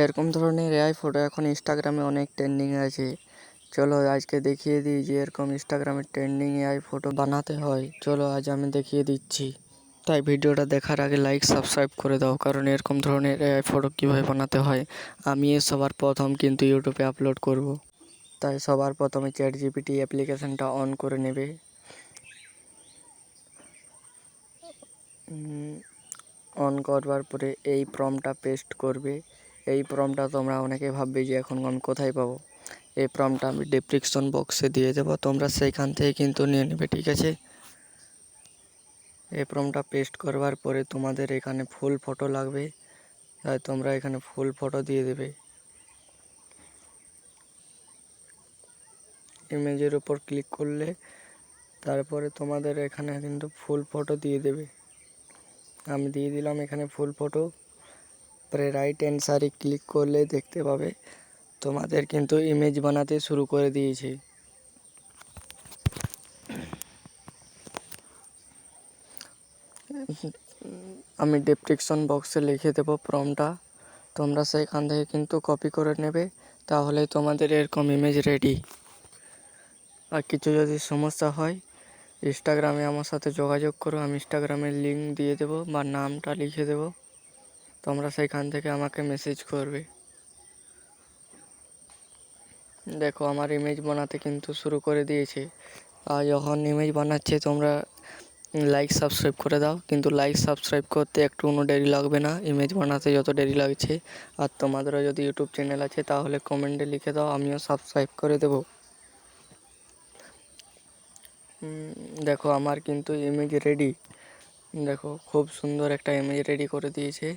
এরকম ধরনের AI photo এখন ইনস্টাগ্রামে অনেক ট্রেন্ডিং আছে। চলো আজকে দেখিয়ে দিই যে এরকম ইনস্টাগ্রামে ট্রেন্ডিং এআই ফটো বানাতে হয়। চলো আজ আমি দেখিয়ে দিচ্ছি। তাই ভিডিওটা দেখার আগে লাইক সাবস্ক্রাইব করে দাও, কারণ এরকম ধরনের এআই ফটো কীভাবে বানাতে হয় আমি সবার প্রথম কিন্তু ইউটিউবে আপলোড করব। তাই সবার প্রথমে চ্যাটজিপিটি অ্যাপ্লিকেশানটা অন করে নেবে। অন করবার পরে এই প্রম্পটটা পেস্ট করবে। এই প্রম্পটটা তোমরা অনেকে ভাববে যে এখন আমি কোথায় পাবো। এই প্রম্পটটা আমি ডেসক্রিপশন বক্সে দিয়ে দেবো, তোমরা সেইখান থেকে কিন্তু নিয়ে নেবে, ঠিক আছে। এই প্রম্পটটা পেস্ট করবার পরে তোমাদের এখানে ফুল ফটো লাগবে, তাই তোমরা এখানে ফুল ফটো দিয়ে দেবে। ইমেজের উপর ক্লিক করলে তারপরে তোমাদের এখানে কিন্তু ফুল ফটো দিয়ে দেবে। আমি দিয়ে দিলাম এখানে ফুল ফটো। পরে রাইট অ্যান্সারে ক্লিক করলে দেখতে পাবে তোমাদের কিন্তু ইমেজ বানাতে শুরু করে দিয়েছে। আমি ডেসক্রিপশন বক্সে লিখে দেবো প্রম্পটটা, তোমরা সেইখান থেকে কিন্তু কপি করে নেবে, তাহলে তোমাদের এরকম ইমেজ রেডি। আর কিছু যদি সমস্যা হয় ইনস্টাগ্রামে আমার সাথে যোগাযোগ করো, আমি ইনস্টাগ্রামের লিঙ্ক দিয়ে দেবো বা নামটা লিখে দেবো, তোমরা সেইখান থেকে আমাকে মেসেজ করবে। দেখো আমার ইমেজ বানাতে কিন্তু শুরু করে দিয়েছে। আর যখন ইমেজ বানাচ্ছে তোমরা লাইক সাবস্ক্রাইব করে দাও, কিন্তু লাইক সাবস্ক্রাইব করতে একটুও দেরি লাগবে না, ইমেজ বানাতে যত দেরি লাগছে। আর তোমাদেরও যদি ইউটিউব চ্যানেল আছে তাহলে কমেন্টে লিখে দাও, আমিও সাবস্ক্রাইব করে দেবো। দেখো আমার কিন্তু ইমেজ রেডি। দেখো খুব সুন্দর একটা ইমেজ রেডি করে দিয়েছে।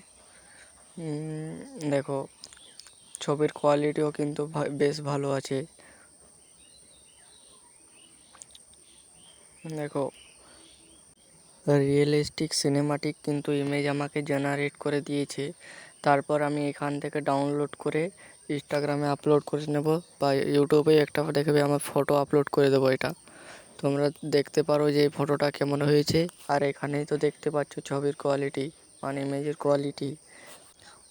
দেখো ছবির কোয়ালিটিও কিন্তু বেশ ভালো আছে। দেখো রিয়েলিস্টিক সিনেমাটিক কিন্তু ইমেজ আমাকে জেনারেট করে দিয়েছে। তারপর আমি এখান থেকে ডাউনলোড করে ইনস্টাগ্রামে আপলোড করে নেব, বা ইউটিউবে একটা দেখবে আমার ফটো আপলোড করে দেবো। এটা তোমরা দেখতে পারো যে এই ফটোটা কেমন হয়েছে। আর এখানেই তো দেখতে পাচ্ছ ছবির কোয়ালিটি, মানে ইমেজের কোয়ালিটি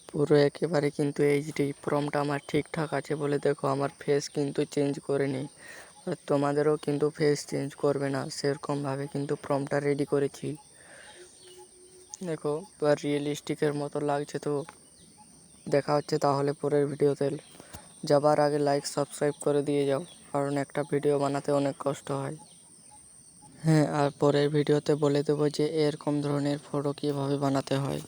পুরো একেবারে কিন্তু এইচডি। প্রম্পটটা আমার ঠিকঠাক আছে বলে দেখো আমার ফেস কিন্তু চেঞ্জ করে নিই। আর তোমাদেরও কিন্তু ফেস চেঞ্জ করবে না, সেরকমভাবে কিন্তু প্রম্পটটা রেডি করেছি। দেখো রিয়েলিস্টিকের মতো লাগছে তো। দেখা হচ্ছে তাহলে পরের ভিডিওতে। যাবার আগে লাইক সাবস্ক্রাইব করে দিয়ে যাও, কারণ একটা ভিডিও বানাতে অনেক কষ্ট হয়। হ্যাঁ, আর পরের ভিডিওতে বলে দেবো যে এরকম ধরনের ফটো কীভাবে বানাতে হয়।